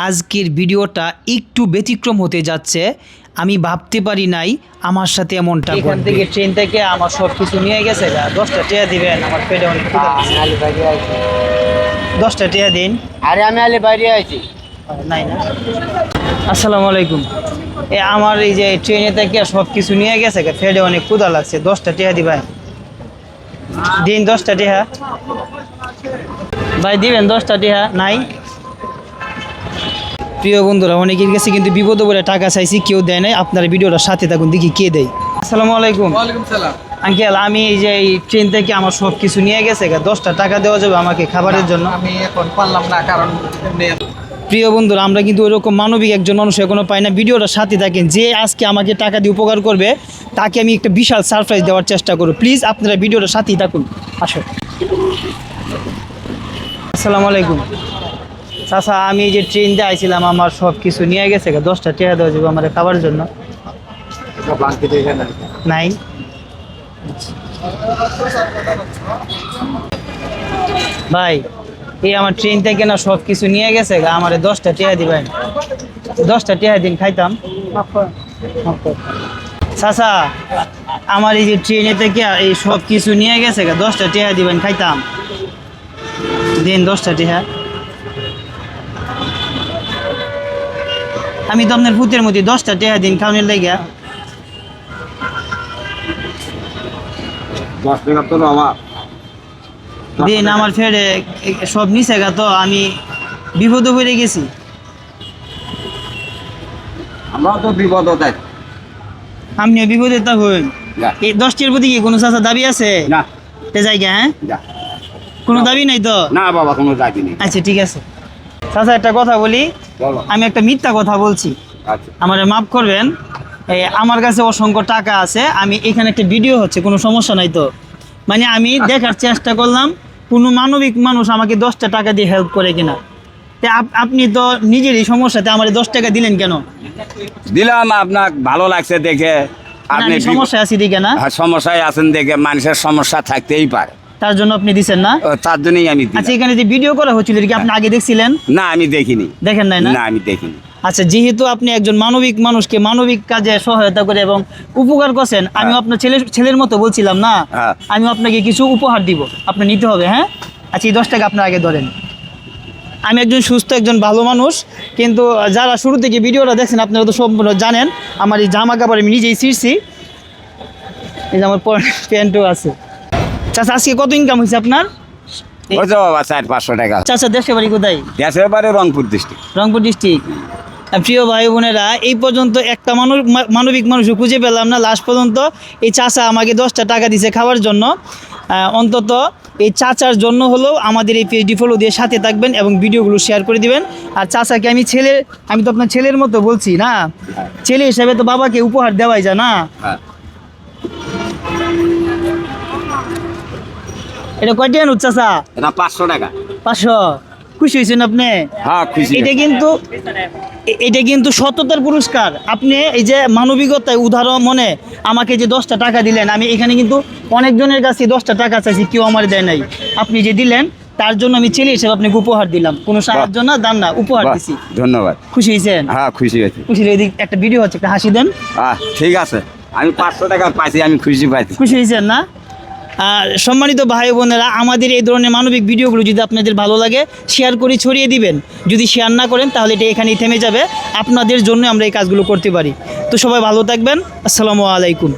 আজকের ভিডিওটা একটু ব্যতিক্রম হতে যাচ্ছে। আমি ভাবতে পারি নাই আমার সাথে এমনটা ঘটবে। এখান থেকে ট্রেন থেকে আমার সব কিছু নিয়ে গেছে, 10টা টাকা দিবেন, আমার পেটে অনেক ক্ষুধা পেয়েছে। 10টা টাকা দিন। আরে আমি আলে বাইরে আছি। নাই না। আসসালামু আলাইকুম। আমার এই যে ট্রেনে থেকে সব কিছু নিয়ে গেছে, পেটে অনেক ক্ষুধা লাগছে। 10টা টাকা দিবেন, দিন 10টা টাকা ভাই, দিবেন 10টা টাকা? নাই। প্রিয় বন্ধুরা, অনেকের কাছে কিন্তু বিপদ বলে টাকা চাইছি, কেউ দেয় নাই। আপনারা ভিডিওটার সাথে থাকুন, দেখি কে দেয়। আসসালামু আলাইকুম। ওয়ালাইকুম সালাম। আঙ্কেল, আমি এই যে এই ট্রেন থেকে আমার সব কিছু নিয়ে গেছে, 10টা টাকা দেওয়া যাবে আমাকে খাবারের জন্য? আমি এখন পারলাম না, কারণ প্রিয় বন্ধুরা, আমরা কিন্তু ওইরকম মানবিক একজন মানুষ এখনো পাই না। ভিডিওটার সাথে থাকেন, যে আজকে আমাকে টাকা দিয়ে উপকার করবে তাকে আমি একটা বিশাল সারপ্রাইজ দেওয়ার চেষ্টা করব। প্লিজ আপনারা ভিডিওটার সাথেই থাকুন। আসো। আসসালামু আলাইকুম। চাচা, আমি এই যে ট্রেন দিয়ে আইছিলাম, আমার সব কিছু নিয়ে গেছে, 10টা টাকা দেওয়া যাবে আমার খাবার জন্য? নাই। ভাই, এই আমার ট্রেন থেকে না সব কিছু নিয়ে গেছে, আমার 10টা টাকা দিবেন? 10টা টাকা দিন, খাইতাম। চাচা, আমার এই যে ট্রেনে থেকে এই সব কিছু নিয়ে গেছে, 10টা টাকা দিবেন, খাইতাম। দিন 10টা টাকা। আমি তো আপনার ভূতের মধ্যে 10টা টাকা দিন খাওয়ানোর লেগে। 10 টাকা তো আমার দিন, আমার ফেরে সব নিচে তো আমি বিপদে পড়ে গেছি। আমরা তো বিপদ তাই আপনিও বিপদে তা হইন। না। এই 10টার প্রতি কি কোনো চাচা দাবি আছে? না। তে জায়গা, হ্যাঁ, যা। কোনো দাবি নাই তো? না বাবা, কোনো দাবি নেই। আচ্ছা, ঠিক আছে। চাচা, একটা কথা বলি, বলো। আমি একটা মিথ্যা কথা বলছি, আচ্ছা। আমার মাফ করবেন। আমার কাছে অসংখ্য টাকা আছে, আমি এখানে একটা ভিডিও হচ্ছে, কোনো সমস্যা নাই তো? মানে আমি দেখার চেষ্টা করলাম কোনো মানবিক মানুষ আমাকে 10টা টাকা দিয়ে হেল্প করে কিনা। তে আপনি তো নিজেরই সমস্যাতে আমার 10 টাকা দিলেন কেন? দিলাম, আপনার ভালো লাগছে দেখে। আপনি সমস্যা আছি দিকে না? সমস্যায় আছেন দেখে, মানুষের সমস্যা থাকতেই পারে, তার জন্য আপনি দিচ্ছেন না? তার জন্যই আমি দিলাম। আচ্ছা, এখানে যে ভিডিও করা হচ্ছিল এটা কি আপনি আগে দেখছিলেন? না, আমি দেখিনি। দেখেন নাই না? না, আমি দেখিনি। আচ্ছা, যেহেতু আপনি একজন মানবিক মানুষকে মানবিক কাজে সহায়তা করে এবং উপকার করছেন, আমি আপনার ছেলের মতো বলছিলাম না, হ্যাঁ। আমি আপনাকে কিছু উপহার দিব, আপনি নিতে হবে। হ্যাঁ, আচ্ছা, এই 10 টাকা আপনার আগে ধরেন। আমি একজন সুস্থ, একজন ভালো মানুষ, কিন্তু যারা শুরু থেকে ভিডিওটা দেখছেন আপনারা তো সম্পূর্ণ জানেন, আমার এই জামা কাপড় আমি নিজেই ছিঁড়ছি, এই যে আমার প্যান্টও আছে। চাচা, আজকে কত ইনকাম হয়েছে আপনার? ওই তো বাবা 400-500 টাকা। চাচা, দেশের বাড়ি কোথায়? দেশের বাড়ি রংপুর ডিস্ট্রিক্ট। রংপুর ডিস্ট্রিক্ট। প্রিয় ভাই বোনেরা, এই পর্যন্ত একটা মানবিক মানুষ খুঁজে পেলাম না। লাস্ট পর্যন্ত এই চাচা আমাকে 10টা টাকা দিয়েছে খাওয়ার জন্য। অন্তত এই চাচার জন্য হলেও আমাদের এই পেজটি ফলো দিয়ে সাথে থাকবেন এবং ভিডিওগুলো শেয়ার করে দিবেন। আর চাচাকে আমি তো আপনার ছেলের মতো বলছি না, ছেলে হিসাবে তো বাবাকে উপহার দেওয়াই যায় না? হ্যাঁ। এটা কয়টা আনুন চাচা? এটা 500 টাকা। 500। খুশি হয়েছেন আপনি? হ্যাঁ, খুশি। এটা কিন্তু সততার পুরস্কার। আপনি এই যে মানবিকতায় উদাহরণ মনে আমাকে যে 10টা টাকা দিলেন, আমি এখানে কিন্তু অনেকজনের কাছে 10টা টাকা চাইছি, কেউ আমার দেয় নাই। আপনি যে দিলেন তার জন্য আমি ছেলে হিসেবে আপনাকে উপহার দিলাম, কোনো সাহায্য না, দান না, উপহার দিছি। ধন্যবাদ। খুশি হয়েছেন? হ্যাঁ, খুশি হয়েছি। খুশি হয়ে একটা ভিডিও হচ্ছে, একটা হাসি দেন। ঠিক আছে, আমি 500 টাকা পাইছি, আমি খুশি পাইছি। খুশি হয়েছেন না? সম্মানিত ভাই বোনেরা, আমাদের এই ধরনের মানবিক ভিডিওগুলো যদি আপনাদের ভালো লাগে শেয়ার করে ছড়িয়ে দিবেন। যদি শেয়ার না করেন তাহলে এটা এখানেই থেমে যাবে। আপনাদের জন্য আমরা এই কাজগুলো করতে পারি। তো সবাই ভালো থাকবেন। আসসালামু আলাইকুম।